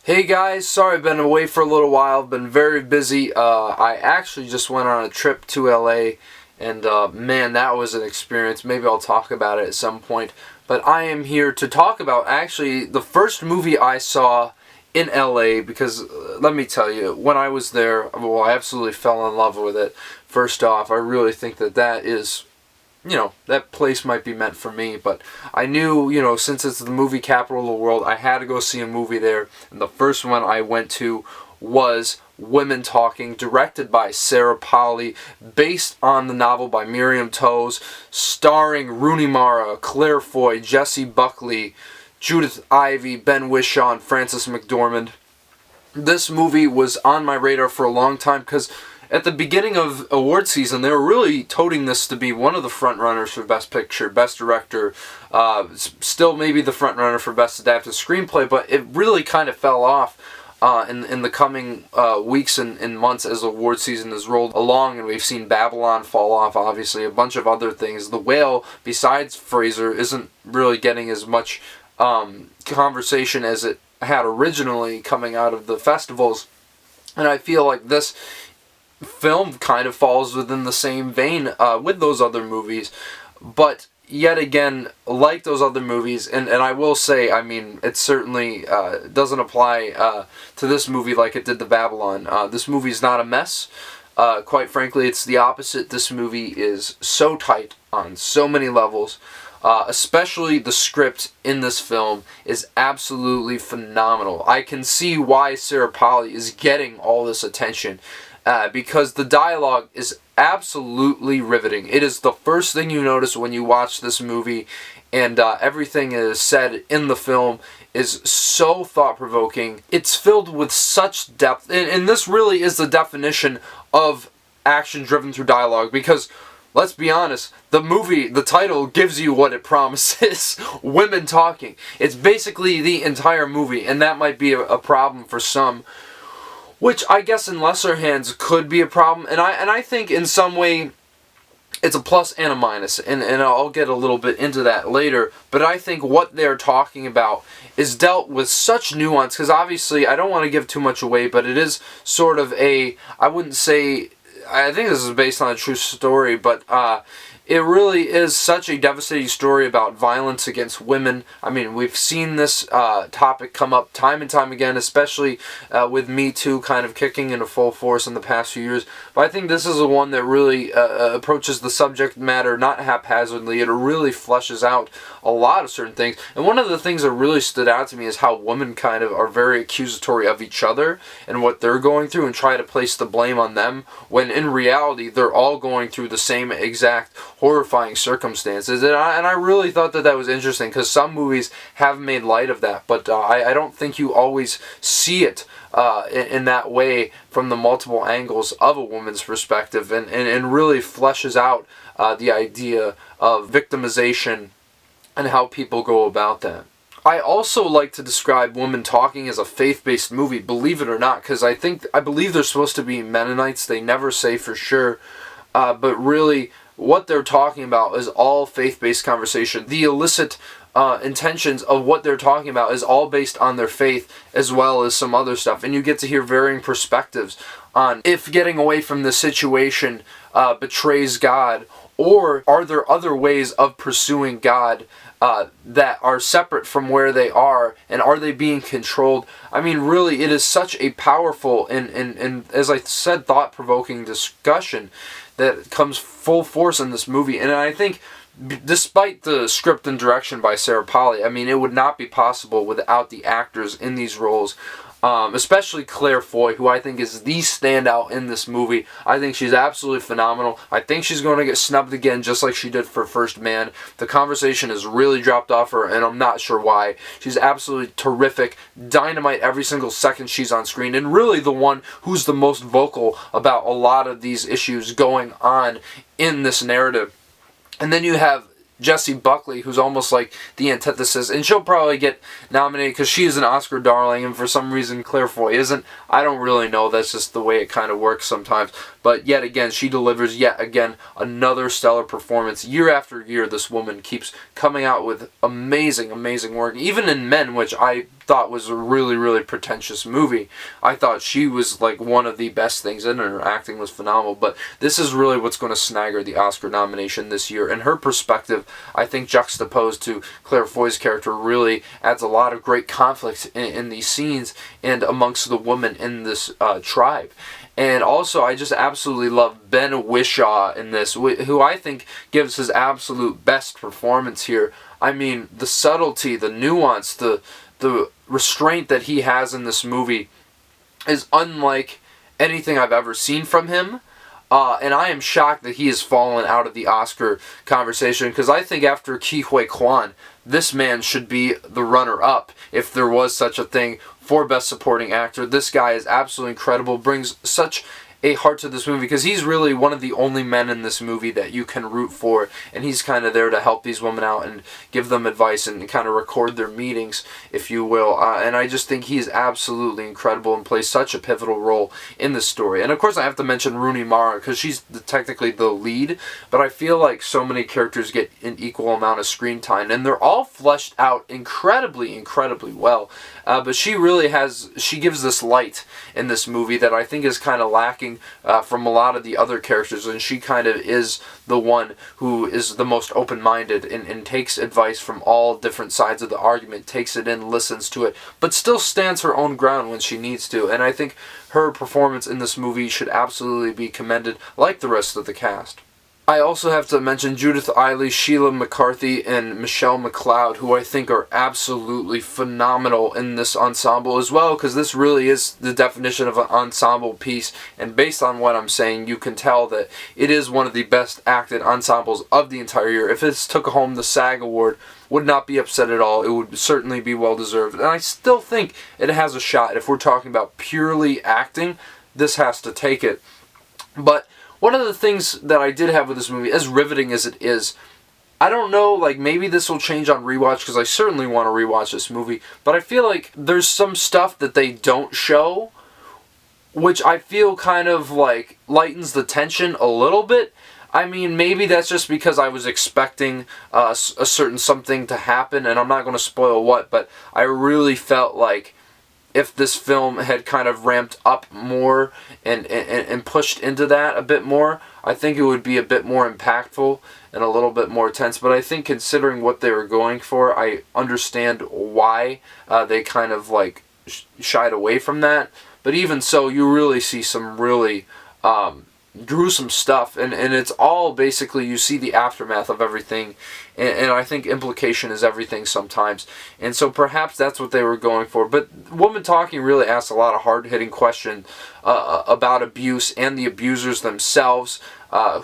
Hey guys, sorry I've been away for a little while. I've been very busy. I actually just went on a trip to LA, and man, that was an experience. Maybe I'll talk about it at some point. But I am here to talk about actually the first movie I saw in LA, because let me tell you, when I was there, well, I absolutely fell in love with it. First off, I really think that is, that place might be meant for me, but I knew, since it's the movie capital of the world, I had to go see a movie there, and the first one I went to was Women Talking, directed by Sarah Polley, based on the novel by Miriam Toews, starring Rooney Mara, Claire Foy, Jessie, Buckley, Judith Ivey, Ben Whishaw, and Frances McDormand. This movie was on my radar for a long time because at the beginning of award season, they were really toting this to be one of the front runners for Best Picture, Best Director, still maybe the front runner for Best Adapted Screenplay, but it really kind of fell off in the coming weeks and months as award season has rolled along, and we've seen Babylon fall off, obviously, a bunch of other things. The Whale, besides Fraser, isn't really getting as much conversation as it had originally coming out of the festivals, and I feel like this film kind of falls within the same vein with those other movies, but yet again, like those other movies, and I will say, I mean, it certainly doesn't apply to this movie like it did to Babylon. This movie is not a mess. Quite frankly, it's the opposite. This movie is so tight on so many levels. Especially the script in this film is absolutely phenomenal. I can see why Sarah Polley is getting all this attention. Because the dialogue is absolutely riveting. It is the first thing you notice when you watch this movie, and everything that is said in the film is so thought-provoking. It's filled with such depth, and this really is the definition of action driven through dialogue, because let's be honest, the movie, the title gives you what it promises. Women talking. It's basically the entire movie, and that might be a problem for some, which I guess in lesser hands could be a problem, and I think in some way it's a plus and a minus, and I'll get a little bit into that later, but I think what they're talking about is dealt with such nuance, because obviously I don't want to give too much away, but it is sort of a, I wouldn't say, I think this is based on a true story, but it really is such a devastating story about violence against women. I mean, we've seen this topic come up time and time again, especially with Me Too kind of kicking into full force in the past few years. But I think this is the one that really approaches the subject matter not haphazardly. It really fleshes out a lot of certain things. And one of the things that really stood out to me is how women kind of are very accusatory of each other and what they're going through and try to place the blame on them, when in reality they're all going through the same exact horrifying circumstances. And I really thought that was interesting, because some movies have made light of that, but I don't think you always see it in that way from the multiple angles of a woman's perspective, and really fleshes out the idea of victimization and how people go about that. I also like to describe Women Talking as a faith-based movie, believe it or not, because I believe they're supposed to be Mennonites. They never say for sure, but really what they're talking about is all faith-based conversation. The illicit intentions of what they're talking about is all based on their faith, as well as some other stuff, and you get to hear varying perspectives on if getting away from the situation betrays God, or are there other ways of pursuing God that are separate from where they are, and are they being controlled? I mean, really, it is such a powerful and as I said, thought-provoking discussion that comes full force in this movie. And I think, despite the script and direction by Sarah Polley, I mean, it would not be possible without the actors in these roles. Especially Claire Foy, who I think is the standout in this movie. I think she's absolutely phenomenal. I think she's going to get snubbed again, just like she did for First Man. The conversation has really dropped off her, and I'm not sure why. She's absolutely terrific, dynamite every single second she's on screen, and really the one who's the most vocal about a lot of these issues going on in this narrative. And then you have Jessie Buckley, who's almost like the antithesis, and she'll probably get nominated because she is an Oscar darling, and for some reason Claire Foy isn't. I don't really know, that's just the way it kind of works sometimes. but yet again, she delivers yet again another stellar performance. Year after year, this woman keeps coming out with amazing, amazing work. Even in Men, which I thought was a really, really pretentious movie, I thought she was like one of the best things in her. Her acting was phenomenal, but this is really what's going to snag her the Oscar nomination this year. And her perspective, I think, juxtaposed to Claire Foy's character, really adds a lot of great conflict in these scenes and amongst the women in this tribe. And also, I just absolutely love Ben Whishaw in this, who I think gives his absolute best performance here. I mean, the subtlety, the nuance, the restraint that he has in this movie is unlike anything I've ever seen from him. And I am shocked that he has fallen out of the Oscar conversation, because I think after Ke Huy Quan, this man should be the runner-up, if there was such a thing, for Best Supporting Actor. This guy is absolutely incredible, brings such a heart to this movie, because he's really one of the only men in this movie that you can root for, and he's kind of there to help these women out and give them advice and kind of record their meetings, if you will. And I just think he's absolutely incredible and plays such a pivotal role in this story. And of course I have to mention Rooney Mara, because she's technically the lead, but I feel like so many characters get an equal amount of screen time, and they're all fleshed out incredibly, incredibly well. But she really she gives this light in this movie that I think is kind of lacking from a lot of the other characters, and she kind of is the one who is the most open-minded and takes advice from all different sides of the argument, takes it in, listens to it, but still stands her own ground when she needs to. And I think her performance in this movie should absolutely be commended, like the rest of the cast. I also have to mention Judith Eiley, Sheila McCarthy, and Michelle McLeod, who I think are absolutely phenomenal in this ensemble as well, because this really is the definition of an ensemble piece, and based on what I'm saying, you can tell that it is one of the best acted ensembles of the entire year. If it took home the SAG Award, would not be upset at all. It would certainly be well deserved, and I still think it has a shot. If we're talking about purely acting, this has to take it. But one of the things that I did have with this movie, as riveting as it is, I don't know, like, maybe this will change on rewatch, because I certainly want to rewatch this movie, but I feel like there's some stuff that they don't show, which I feel kind of, like, lightens the tension a little bit. I mean, maybe that's just because I was expecting a certain something to happen, and I'm not going to spoil what, but I really felt like if this film had kind of ramped up more and pushed into that a bit more, I think it would be a bit more impactful and a little bit more tense. But I think considering what they were going for, I understand why they kind of like shied away from that. But even so, you really see some really gruesome stuff, and it's all basically, you see the aftermath of everything, and I think implication is everything sometimes, and so perhaps that's what they were going for. But Woman Talking really asks a lot of hard-hitting questions about abuse and the abusers themselves.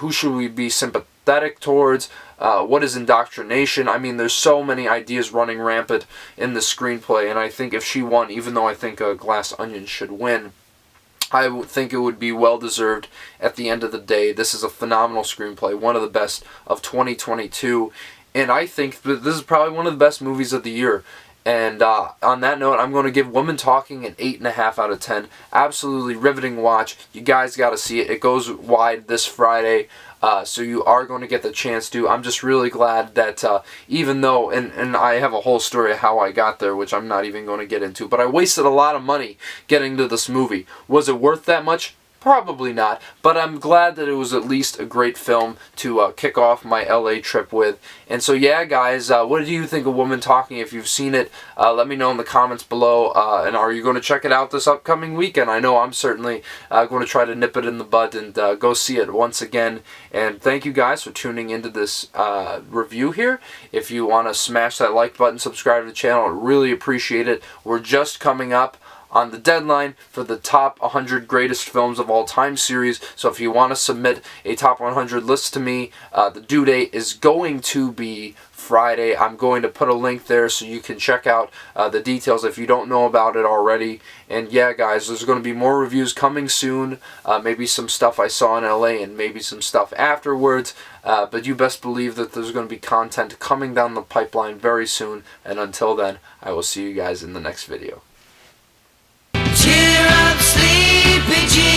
Who should we be sympathetic towards? What is indoctrination? I mean, there's so many ideas running rampant in the screenplay, and I think if she won, even though I think Glass Onion should win, I would think it would be well-deserved at the end of the day. This is a phenomenal screenplay, one of the best of 2022, and I think that this is probably one of the best movies of the year. And on that note, I'm going to give Woman Talking an 8.5 out of 10. Absolutely riveting watch. You guys got to see it. It goes wide this Friday, so you are going to get the chance to. I'm just really glad that even though, and I have a whole story of how I got there, which I'm not even going to get into, but I wasted a lot of money getting to this movie. Was it worth that much? Probably not, but I'm glad that it was at least a great film to kick off my LA trip with. And so yeah, guys, what do you think of Woman Talking? If you've seen it, let me know in the comments below, and are you going to check it out this upcoming weekend? I know I'm certainly going to try to nip it in the bud and go see it once again. And thank you guys for tuning into this review here. If you want to smash that like button, subscribe to the channel, I really appreciate it. We're just coming up on the deadline for the top 100 greatest films of all time series. So if you want to submit a top 100 list to me, the due date is going to be Friday. I'm going to put a link there so you can check out the details if you don't know about it already. And yeah, guys, there's going to be more reviews coming soon. Maybe some stuff I saw in LA and maybe some stuff afterwards. But you best believe that there's going to be content coming down the pipeline very soon. And until then, I will see you guys in the next video. Cheer up, sleepy Jew.